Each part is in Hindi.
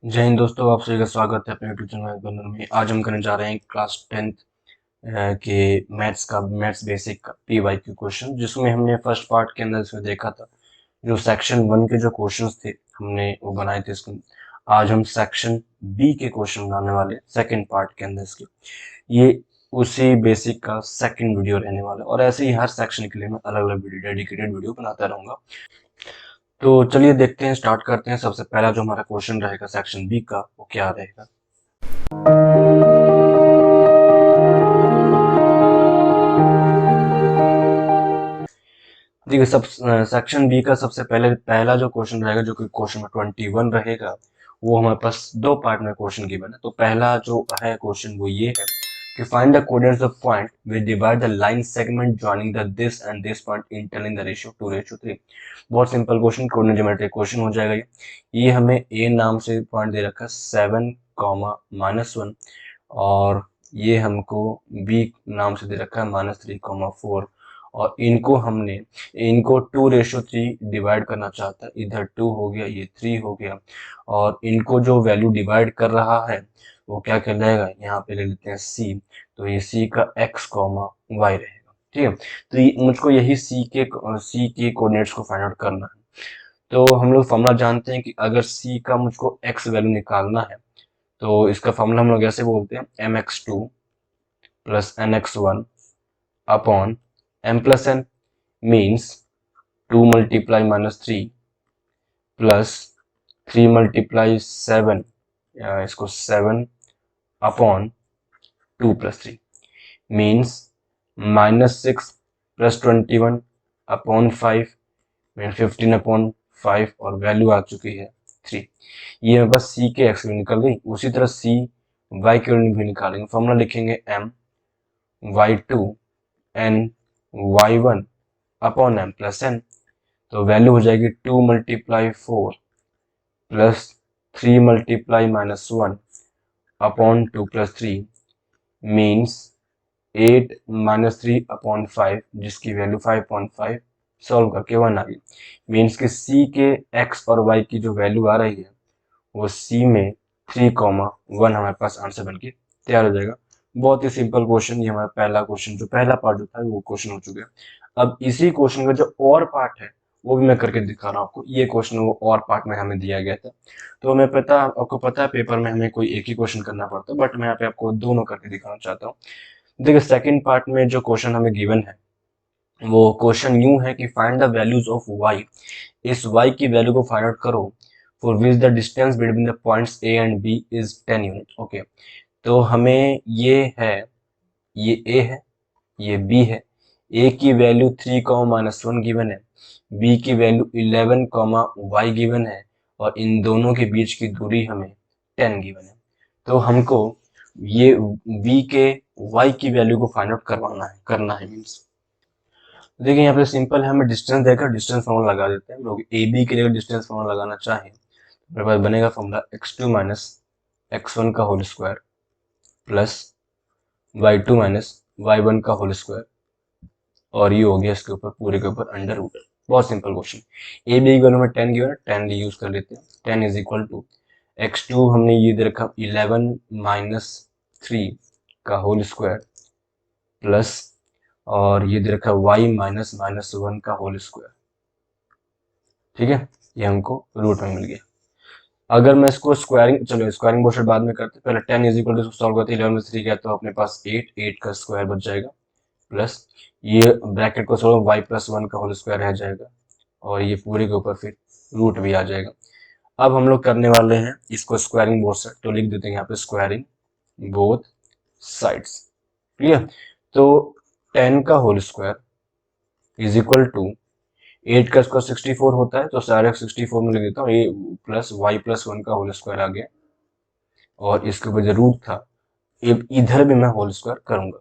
जय हिंद दोस्तों, आप सभी का स्वागत है अपने यूट्यूब चैनल में। आज हम करने जा रहे हैं क्लास 10th के मैथ्स बेसिक का PYQ क्वेश्चन, जिसमें हमने फर्स्ट पार्ट के अंदर इसमें देखा था। जो सेक्शन 1 के जो क्वेश्चंस थे हमने वो बनाए थे इसमें। आज हम सेक्शन B के क्वेश्चन बनाने वाले सेकंड पार्ट के अंदर इसके। ये उसी बेसिक का सेकंड वीडियो रहने वाला है और ऐसे ही हर सेक्शन के लिए मैं अलग अलग वीडियो डेडिकेटेड वीडियो बनाता रहूंगा। तो चलिए देखते हैं, स्टार्ट करते हैं। सबसे पहला जो हमारा क्वेश्चन रहेगा सेक्शन बी का, वो क्या रहेगा। देखिए, सेक्शन बी का सबसे पहला जो क्वेश्चन रहेगा, जो कि क्वेश्चन नंबर 21 रहेगा, वो हमारे पास दो पार्ट में क्वेश्चन गिवन है। तो पहला जो है क्वेश्चन वो ये है कि find the coordinates of point which divide the line segment joining the this and this point in telling the ratio 2:3। बहुत simple question, coordinate geometry question हो जाएगा। ये हमें ए नाम से पॉइंट दे रखा है 7, -1, और ये हमको बी नाम से दे रखा है -3, 4, और इनको 2:3 डिवाइड करना चाहता है। इधर 2 हो गया, ये 3 हो गया, और इनको जो वैल्यू डिवाइड कर रहा है वो क्या कहलाएगा, यहाँ पे ले लेते हैं सी। तो ये सी का x, y रहेगा। ठीक है, तो मुझको यही सी के कोऑर्डिनेट्स को फाइंड आउट करना है। तो हम लोग फॉर्मूला जानते हैं कि अगर सी का मुझको x वैल्यू निकालना है, तो इसका फॉर्मूला हम लोग ऐसे बोलते हैं mx2 plus nx1 upon m plus n, means 2 multiply -3 plus 3 multiply 7, इसको 7 upon 2 plus 3, means -6 plus 21 upon 5, mean 15 upon 5, और वैल्यू आ चुकी है 3। ये मेरे पास सी के एक्स वैल्यू निकल गई। उसी तरह सी वाई की वैल्यू भी निकालेंगे। फॉर्मूला लिखेंगे m y2 n y1 upon m plus n। तो वैल्यू हो जाएगी 2 multiply 4 plus 3 multiply -1 upon 2 plus 3, means 8 -3 upon 5, जिसकी वैल्यू 5.5। सॉल्व करके 1 आ गई। मीन्स कि सी के x और y की जो वैल्यू आ रही है वो सी में 3, 1 हमारे पास आंसर बन के तैयार हो जाएगा। बहुत ही सिंपल क्वेश्चन। ये हमारा पहला क्वेश्चन, जो पहला पार्ट जो था वो क्वेश्चन हो चुका है। अब इसी क्वेश्चन का जो और पार्ट है वो भी मैं करके दिखा रहा हूँ आपको। ये क्वेश्चन वो और पार्ट में हमें दिया गया था, तो आपको पता है पेपर में हमें कोई एक ही क्वेश्चन करना पड़ता है, बट मैं यहाँ पे आपको दोनों करके दिखाना चाहता हूँ। देखिए, सेकंड पार्ट में जो क्वेश्चन हमें गिवन है वो क्वेश्चन यूं है कि find the values of y। इस y की वैल्यू को फाइंड आउट करो for which the distance between the points a and b is 10 unit. Okay, तो हमें ये a है, ये b है। a की वैल्यू 3, -1 गिवन है, b की वैल्यू 11, y गिवन है, और इन दोनों के बीच की दूरी हमें 10 गिवन है। तो हमको ये b के y की वैल्यू को फाइंड आउट करना है मीन्स। देखिए, यहाँ पे सिंपल है, हमें डिस्टेंस देकर डिस्टेंस फॉर्मूला लगा देते हैं हम लोग। ए बी के लिए डिस्टेंस फॉर्मूला लगाना चाहें तो मेरे पास बनेगा फॉर्मूला x2 - x1 का whole square plus y2 - y1 का होल स्क्वायर, और ये हो गया इसके ऊपर पूरे के ऊपर अंडर रूट। बहुत सिंपल क्वेश्चन। ए बी की वैल्यू में 10 गिवन है, 10 यूज कर लेते हैं। 10 इज इक्वल टू x2 हमने ये दे रखा 11 - 3 का होल स्क्वायर प्लस, और ये दे रखा y -1 का होल स्क्वायर। ठीक है, ये हमको रूट में मिल गया। अगर मैं इसको स्क्वायरिंग बोर्ड बाद में करते, पहले 10 इज इक्वल टू सॉल्व करते, 11 में 3 गया तो अपने पास 8 का स्क्वायर बच जाएगा, प्लस ये ब्रैकेट को छोड़ो y +1 का होल स्क्वायर रह जाएगा, और ये पूरे के ऊपर फिर रूट भी आ जाएगा। अब हम लोग करने वाले हैं इसको स्क्वायरिंग बोथ साइड, तो लिख देते हैं यहाँ पे स्क्वायरिंग बोथ साइड्स। क्लियर? तो 10 का whole square is equal to 8 का स्क्वायर 64 होता है, तो डायरेक्ट 64 में लिख देता हूँ। ये प्लस y +1 का होल स्क्वायर आ गया, और इसके ऊपर जो रूट था इधर भी मैं होल स्क्वायर करूंगा।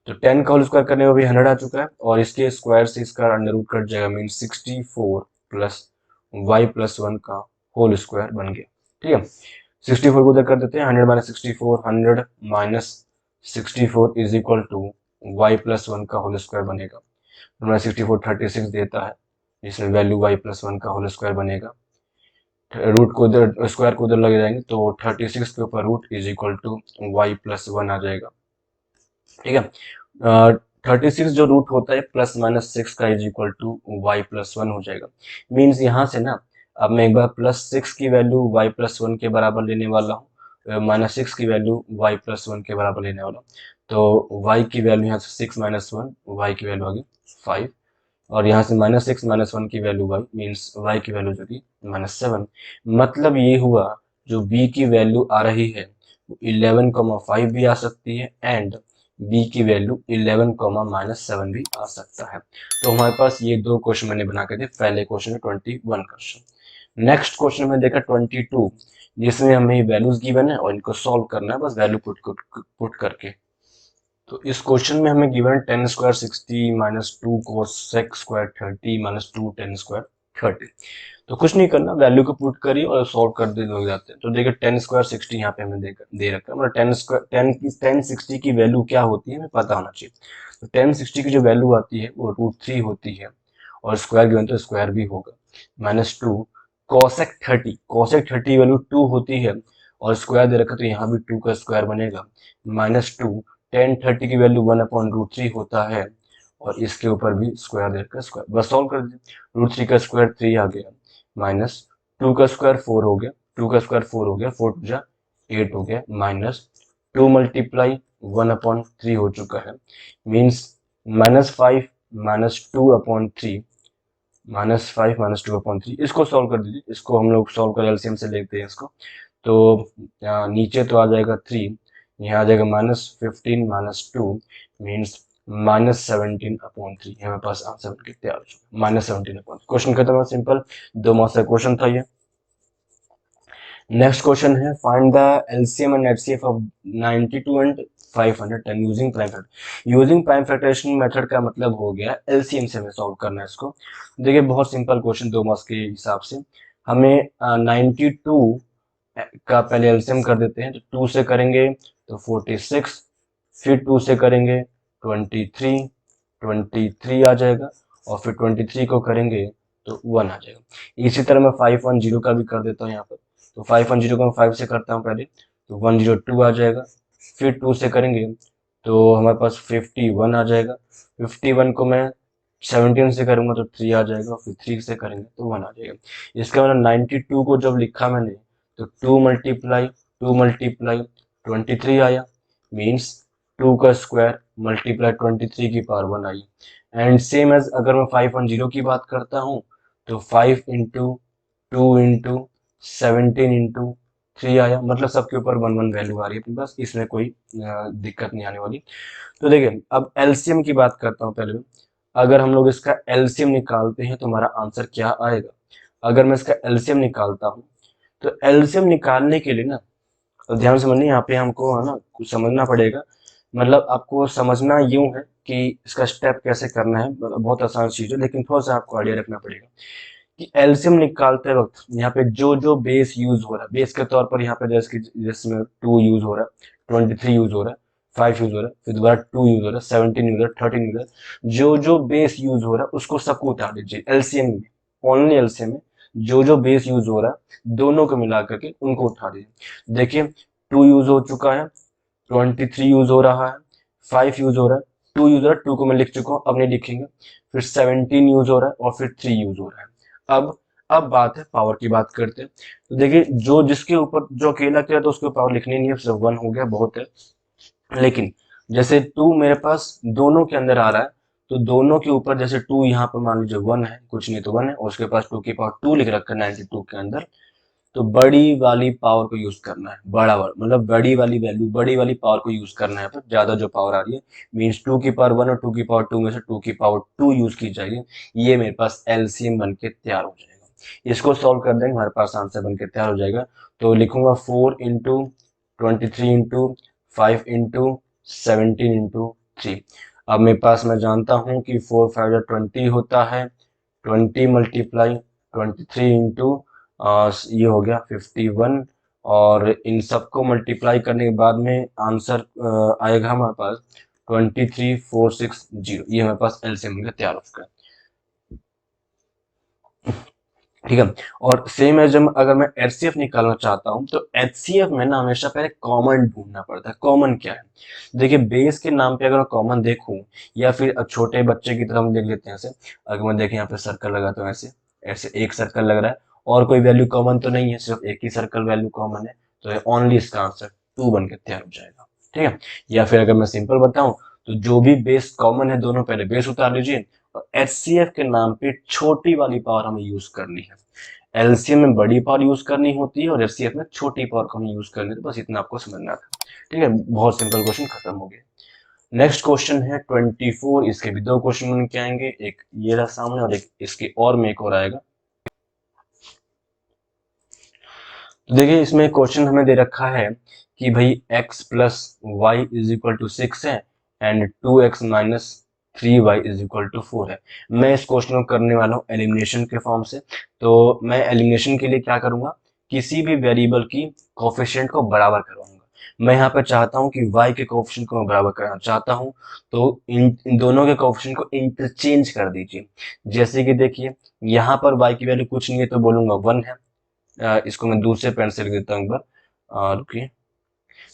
तो 10 का होल स्क्वायर करने में भी 100 आ चुका है, और इसके स्क्वायर से इसका अंडर रूट कट जाएगा, मीन 64 प्लस y+1 का होल स्क्वायर बन गया। ठीक है, 64 को उधर कर देते हैं, 100 - 64, 100 - 64 इज इक्वल टू y+1 का होल स्क्वायर बनेगा। 64 36 देता है, जिसमें वैल्यू y+1 का होल स्क्वायर बनेगा। रूट को उधर स्क्वायर को उधर लग जाएंगे तो 36 के ऊपर root is equal to y+1 आ जाएगा। ठीक है, 36 जो रूट होता है +-6 का इज इक्वल टू y+1 हो जाएगा। मीन्स यहाँ से ना अब मैं एक बार +6 की वैल्यू y+1 के बराबर लेने वाला हूँ, -6 की वैल्यू y+1 के बराबर लेने वाला हूँ। तो y की वैल्यू यहाँ से 6 - 1, y की वैल्यू आ गई 5, और यहाँ से -6 - 1 की वैल्यू y मीन्स y की वैल्यू जो कि -7। मतलब ये हुआ जो b की वैल्यू आ रही है 11,5 भी आ सकती है एंड b की वैल्यू 11,-7 भी आ सकता है। तो हमारे पास ये दो क्वेश्चन मैंने बना के दिए, पहले क्वेश्चन में 21 क्वेश्चन। नेक्स्ट क्वेश्चन में देखा 22, जिसमें हमें वैल्यूज गिवन है और इनको सॉल्व करना है बस वैल्यू पुट करके। तो इस क्वेश्चन में हमें given 10 square 60 -2 cos square 30 -2 10 square 30। तो कुछ नहीं करना, वैल्यू को पुट करिए और सॉल्व कर दे हो जाते हैं। तो देखिए 10 स्क्वायर 60 यहाँ पे हमें दे रखा है, मतलब 10 60 की वैल्यू क्या होती है हमें पता होना चाहिए। तो 10 60 की जो वैल्यू आती है वो √3 होती है, और स्क्वायर गिवन तो स्क्वायर भी होगा। -2 cosec 30 वैल्यू 2 होती है और स्क्वायर दे रखा तो यहाँ भी 2 का स्क्वायर बनेगा। -2 tan 30 की वैल्यू 1/√3 होता है और इसके ऊपर भी स्क्वायर दे रखा स्क्वायर, बस सॉल्व कर दीजिए। √3 का स्क्वायर 3 आ गया, -2 का स्क्वायर 4 हो गया, 2 का स्क्वायर 4 हो गया, 4 टू जा 8 हो गया, -2 मल्टीप्लाई 1/3 हो चुका है, मीन्स -5 -2/3 -5 -2/3। इसको सॉल्व कर दीजिए, इसको हम लोग सॉल्व कर एलसीएम से लेते हैं इसको। तो नीचे तो आ जाएगा 3, यहाँ आ जाएगा -15 -2 मीन्स -17/3। हमारे पास आंसर बनके तैयार हो चुका है, -17/3। क्वेश्चन खत्म है, सिंपल 2 मार्क्स का क्वेश्चन था ये। नेक्स्ट क्वेश्चन है find the LCM and HCF of 92 and 510 using prime factor. Using prime factorisation method का मतलब हो गया एलसीएम से हमें सॉल्व करना है इसको। देखिए बहुत सिंपल क्वेश्चन 2 मार्क्स के हिसाब से। हमें 92 का पहले एलसीएम कर देते हैं, तो 2 से करेंगे तो 46, फिर 2 से करेंगे 23, 23 आ जाएगा, और फिर 23 को करेंगे तो 1 आ जाएगा। इसी तरह मैं 510 का भी कर देता हूँ यहाँ पर। तो 510 को मैं 5 से करता हूँ पहले, तो 102 आ जाएगा, फिर 2 से करेंगे तो हमारे पास 51 आ जाएगा, 51 को मैं 17 से करूंगा तो 3 आ जाएगा, फिर 3 से करेंगे तो 1 आ जाएगा। इसका मतलब 92 को जब लिखा मैंने तो 2 मल्टीप्लाई 23 आया, मीन्स 2 का स्क्वायर मल्टीप्लाई 23 की पावर 1 आई। एंड सेम एज अगर मैं 510 की बात करता हूँ तो 5 इंटू 2 इंटू 17 इंटू 3 आया, मतलब सबके ऊपर 1 वैल्यू आ रही है अपने पास, इसमें कोई दिक्कत नहीं आने वाली। तो देखिए अब एलसीएम की बात करता हूँ पहले मैं। अगर हम लोग इसका एलसीएम निकालते हैं तो हमारा आंसर क्या आएगा। अगर मैं इसका एलसीएम निकालता हूँ तो एलसीएम निकालने के लिए ना, तो ध्यान से समझिए, यहाँ पे हमको है ना कुछ समझना पड़ेगा। मतलब आपको समझना यूं है कि इसका स्टेप कैसे करना है, मतलब बहुत आसान चीज है, लेकिन थोड़ा सा आपको आइडिया रखना पड़ेगा कि एलसीएम निकालते वक्त यहाँ पे जो जो बेस यूज हो रहा है, बेस के तौर पर यहाँ पे जैसे जिसमें 2 यूज हो रहा है, 23 यूज हो रहा है, 5 यूज हो रहा है, फिर दोबारा 2 यूज हो रहा है, 17 यूज हो रहा है, 13 यूज हो रहा है, जो जो बेस यूज हो रहा है उसको सबको उतार दीजिए एलसीएम में। ओनली एलसीएम में जो जो बेस यूज हो रहा है दोनों को मिला करके उनको उठा दीजिए। देखिए 2 यूज हो चुका है, 23 यूज हो रहा है, 5 यूज हो रहा है, 2 यूज हो रहा है, 2 को मैं लिख चुका हूँ, अब नहीं लिखेंगे, फिर 17 यूज हो रहा है और फिर 3 यूज हो रहा है। अब बात है पावर की, बात करते हैं। तो देखिए जो जिसके ऊपर जो अकेला किया तो उसके पावर लिखनी नहीं है, सिर्फ 1 हो गया बहुत है। लेकिन जैसे 2 मेरे पास दोनों के अंदर आ रहा है, तो दोनों के ऊपर जैसे 2 यहाँ पर मान लीजिए 1 है, कुछ नहीं तो 1 है, और उसके पास 2 की पावर 2 लिख रखा है 92 के अंदर। तो बड़ी वाली पावर को यूज करना है, बड़ा वाला मतलब बड़ी वाली वैल्यू, बड़ी वाली पावर को यूज करना है। पर ज्यादा जो पावर आ रही है मीन्स 2 की पावर 1 और 2 की पावर 2 में से 2 की पावर 2 यूज की जाएगी। ये मेरे पास एलसीएम बन के तैयार हो जाएगा। इसको सॉल्व कर देंगे, हमारे पास आंसर बन के तैयार हो जाएगा। तो लिखूंगा 4 इंटू 23 इंटू 5 इंटू 17 इंटू 3। अब मेरे पास मैं जानता हूँ कि 4 5 20 होता है, 20 मल्टीप्लाई 23 इंटू ये हो गया 51, और इन सबको मल्टीप्लाई करने के बाद में आंसर आएगा हमारे पास 23460। ये हमारे पास एलसीएम का तैयार हो चुका है। ठीक है। और सेम है, जब अगर मैं एचसीएफ निकालना चाहता हूं तो एचसीएफ में ना हमेशा पहले कॉमन ढूंढना पड़ता है। कॉमन क्या है, देखिए बेस के नाम पे अगर मैं कॉमन देखूं, या फिर छोटे बच्चे की तरह हम देख लेते हैं ऐसे, अगर मैं देखें यहाँ पे सर्कल लगाता हूँ ऐसे, ऐसे एक सर्कल लग रहा है और कोई वैल्यू कॉमन तो नहीं है, सिर्फ एक ही सर्कल वैल्यू कॉमन है, तो ओनली इसका आंसर 2 बन के तैयार हो जाएगा। ठीक है। या फिर अगर मैं सिंपल बताऊं तो जो भी बेस कॉमन है दोनों पहले बेस उतार लीजिए, और एचसीएफ के नाम पे छोटी वाली पावर हमें यूज करनी है। एलसीएम में बड़ी पावर यूज करनी होती है और एचसीएफ में छोटी पावर को हमें यूज करनी है। तो बस इतना आपको समझना था। ठीक है, बहुत सिंपल क्वेश्चन खत्म हो गया। नेक्स्ट क्वेश्चन है 24। इसके भी दो क्वेश्चन बन के आएंगे, एक ये रहा सामने और एक इसके और में एक और आएगा। तो देखिए इसमें क्वेश्चन हमें दे रखा है कि भाई x plus y is equal to 6 है and 2x minus 3y is equal to 4 है। मैं इस क्वेश्चन को करने वाला हूँ एलिमिनेशन के फॉर्म से। तो मैं एलिमिनेशन के लिए क्या करूंगा, किसी भी वेरिएबल की कोफिशिएंट को बराबर करवाऊंगा। मैं यहाँ पे चाहता हूँ कि y के कोफिशिएंट को मैं बराबर कराना चाहता हूँ, तो इन दोनों के कोफिशिएंट को इंटरचेंज कर दीजिए। जैसे कि देखिए यहाँ पर y की वैल्यू कुछ नहीं है तो बोलूंगा 1 है। इसको मैं दूसरे पेन से लिख देता हूँ एक बार, रुकिए।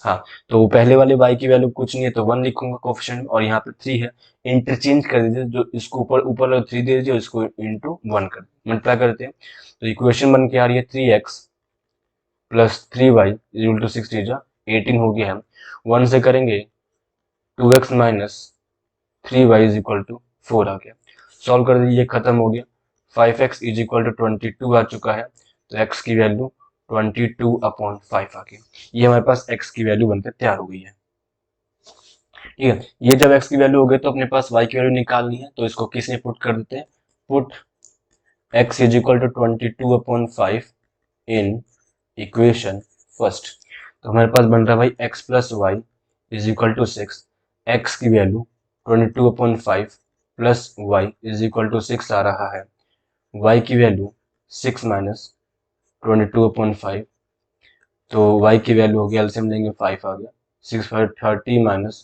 हाँ, तो पहले वाले y की वैल्यू कुछ नहीं है तो 1 लिखूंगा कोफिशिएंट, और यहाँ पे 3 है। इंटरचेंज कर दीजिए, जो इसको ऊपर ऊपर 3 दे दीजिए, इसको इंटू 1 कर मल्टीप्लाई करते हैं, तो इक्वेशन बन के आ रही है 3x plus 3y equal to 6 18 हो गया है। 1 से करेंगे 2x minus 3y is equal to 4 आ गया। सॉल्व कर दीजिए, खत्म हो गया। 5x इज इक्वल टू 22 आ चुका है, तो x की वैल्यू 22/5 आ गई। ये हमारे पास x की वैल्यू बनकर तैयार हो गई है। ठीक है, ये जब x की वैल्यू हो गई तो अपने पास y की वैल्यू निकालनी है, तो इसको किस में पुट कर देते हैं, put x is equal to 22/5 in equation first. तो हमारे पास बन रहा है भाई x plus y is equal to 6। x की value 22/5 plus y is equal to 6 आ रहा है। y की वैल्यू 6 माइनस 22/5, तो y की वैल्यू हो गया, एलसीएम लेंगे 5 आ गया। 6 5 30 माइनस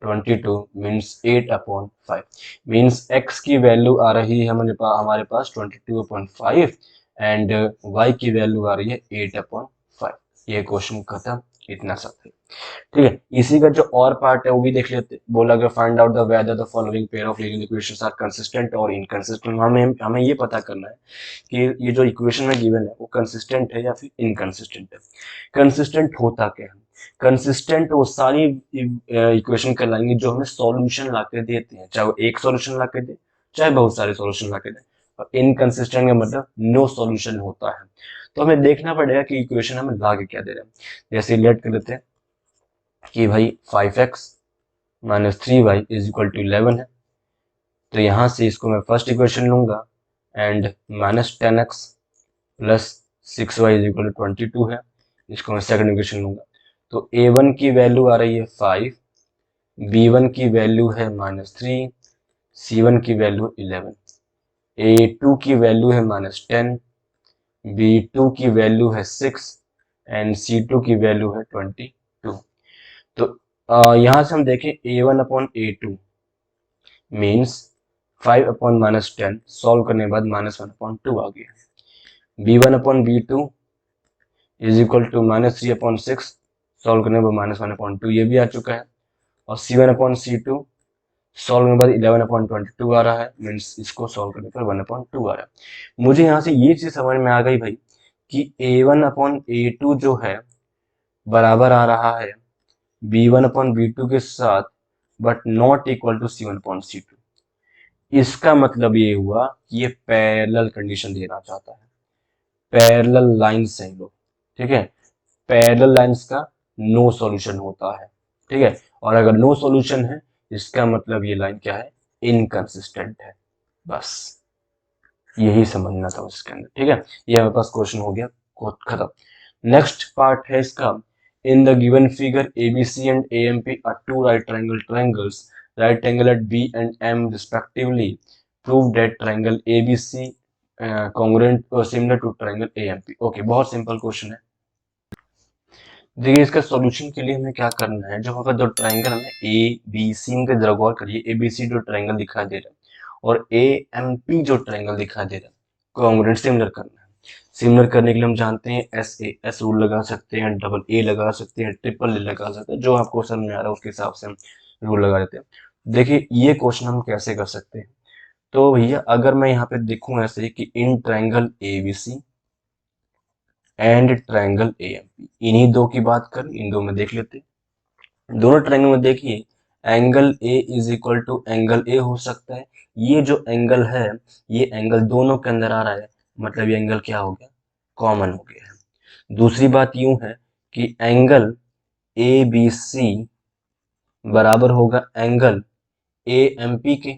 22 मीन्स 8/5, मीन्स x की वैल्यू आ रही है हमारे पास 22/5 एंड y की वैल्यू आ रही है 8/5। ये क्वेश्चन खत्म, इतना सब है। ठीक है, इसी का जो और पार्ट है वो भी देख लेते हैं। बोला कि find out the whether the following pair of linear equations are consistent और इनकंसिस्टेंट। हमें हमें ये पता करना है कि ये जो इक्वेशन में गिवन है वो कंसिस्टेंट है या फिर इनकंसिस्टेंट है। कंसिस्टेंट होता क्या है, कंसिस्टेंट वो सारी इक्वेशन कहलाएंगी जो हमें सॉल्यूशन लाके देते हैं, चाहे वो एक सॉल्यूशन लाके दे चाहे बहुत सारे सॉल्यूशन लाके दे। और इनकंसिस्टेंट का मतलब नो सॉल्यूशन होता है। तो हमें देखना पड़ेगा कि इक्वेशन हमें ला के क्या दे रहे हैं। जैसे लेट कर देते हैं कि भाई 5x minus 3y is equal to 11 है, तो यहां से इसको मैं फर्स्ट इक्वेशन लूंगा and minus 10x plus 6y is equal to 22 है, इसको मैं सेकंड इक्वेशन लूंगा। तो a1 की वैल्यू आ रही है 5, b1 की वैल्यू है -3, c1 की वैल्यू 11, a2 की वैल्यू है -10, b2 की वैल्यू है 6 एंड c2 की वैल्यू है 22। तो यहाँ से हम देखें a1 upon a2 means 5 upon -10, solve करने के बाद -1/2 आ गया। b1 upon b2 is equal to -3/6, solve करने के बाद -1/2 ये भी आ चुका है। और c1 अपॉन c2 सॉल्व करने के बाद 11/22 आ रहा है, मीन्स इसको सॉल्व करने पर 1/2 आ रहा है। मुझे यहाँ से ये चीज समझ में आ गई भाई कि a1 अपॉन a2 जो है बराबर आ रहा है b1 अपॉन b2 के साथ, but not equal to c1 upon c2। इसका मतलब ये हुआ कि ये पैरेलल कंडीशन देना चाहता है, पैरेलल लाइंस हैं लोग। ठीक है, पैरेलल लाइंस का नो सॉल्यूशन होता है। ठीक है, और अगर नो सॉल्यूशन है इसका मतलब ये लाइन क्या है, इनकंसिस्टेंट है। बस यही समझना था उसके अंदर। ठीक है, ये हमारे पास क्वेश्चन हो गया खत्म। नेक्स्ट पार्ट है इसका, in the given figure ABC and AMP are two right triangles, right angle at B and M respectively, prove that triangle ABC congruent और similar to triangle AMP. Okay, बहुत सिंपल क्वेश्चन है। देखिए इसका सॉल्यूशन के लिए हमें क्या करना है, जो हमारे पास दो ट्रायंगल है ए बी सी के, जरा गौर करिए, ए बी सी जो ट्रायंगल दिखाई दे रहा है और ए एम पी जो ट्रायंगल दिखाई दे रहा है, कॉन्ग्रुएंट सिमिलर करना है। सिमिलर करने के लिए हम जानते हैं एस रूल लगा सकते हैं, डबल ए लगा सकते हैं, ट्रिपल ए लगा सकते हैं, जो आपको समझ में आ रहा है उसके हिसाब से हम रूल लगा देते हैं। देखिए ये क्वेश्चन हम कैसे कर सकते हैं। तो भैया अगर मैं यहाँ पे देखूं ऐसे कि in triangle ABC and triangle AMP, इन्हीं दो की बात करें, इन दो में देख लेते हैं। दोनों ट्रायंगल में देखिए angle A is equal to angle A हो सकता है। ये जो एंगल है ये एंगल दोनों के अंदर आ रहा है, मतलब ये एंगल क्या हो गया, कॉमन हो गया है। दूसरी बात यूं है कि एंगल ए बी सी बराबर होगा एंगल ए एम पी के।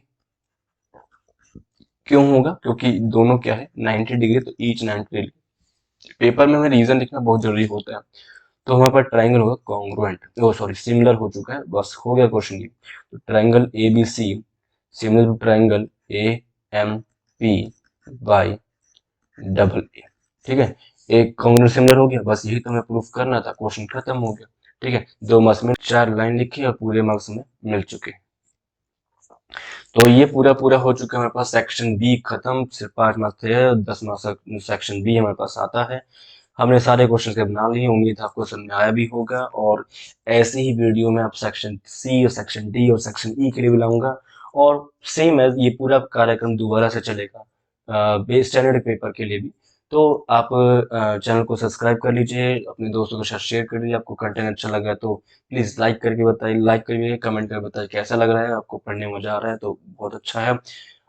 क्यों होगा, क्योंकि दोनों क्या है 90 डिग्री, तो ईच 90 डिग्री। पेपर में हमें रीजन लिखना बहुत जरूरी होता है। तो हमारे पास ट्राइंगल होगा कॉन्ग्रुएंट, ओ सॉरी सिमिलर हो चुका है, बस हो गया क्वेश्चन ये। तो triangle A B C similar to triangle A M P by double A. ठीक है, एक कॉन्ग्रुएंट सिमिलर हो गया, बस यही तो हमें प्रूफ करना था, क्वेश्चन खत्म हो गया। ठीक है, 2 मार्क्स में 4 लाइन लिखी और पूरे मार्क्स में मिल चुके। तो ये पूरा पूरा हो चुका है हमारे पास सेक्शन बी खत्म, सिर्फ 5 मार्क्स थे, 10 मार्क्स सेक्शन बी हमारे पास आता है। हमने सारे क्वेश्चन के बना लिए, उम्मीद है आपको समझ में आया भी होगा। और ऐसे ही वीडियो में आप सेक्शन सी और सेक्शन डी और सेक्शन ई के लिए भी लाऊंगा, और सेम है ये पूरा कार्यक्रम दोबारा से चलेगा बेस स्टैंडर्ड पेपर के लिए भी। तो आप चैनल को सब्सक्राइब कर लीजिए, अपने दोस्तों के साथ शेयर कर लीजिए। आपको कंटेंट अच्छा लगा तो प्लीज लाइक करके बताइए, लाइक करिए, कमेंट करके बताइए कैसा लग रहा है, आपको पढ़ने में मजा आ रहा है तो बहुत अच्छा है।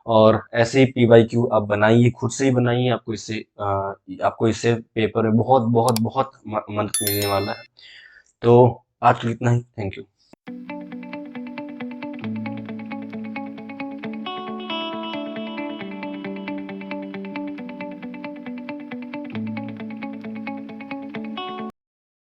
और ऐसे ही पीवाईक्यू आप बनाइए, खुद से ही बनाइए, आपको इससे पेपर में बहुत बहुत बहुत मदद मिलने वाला है। तो आज के लिए इतना ही, थैंक यू।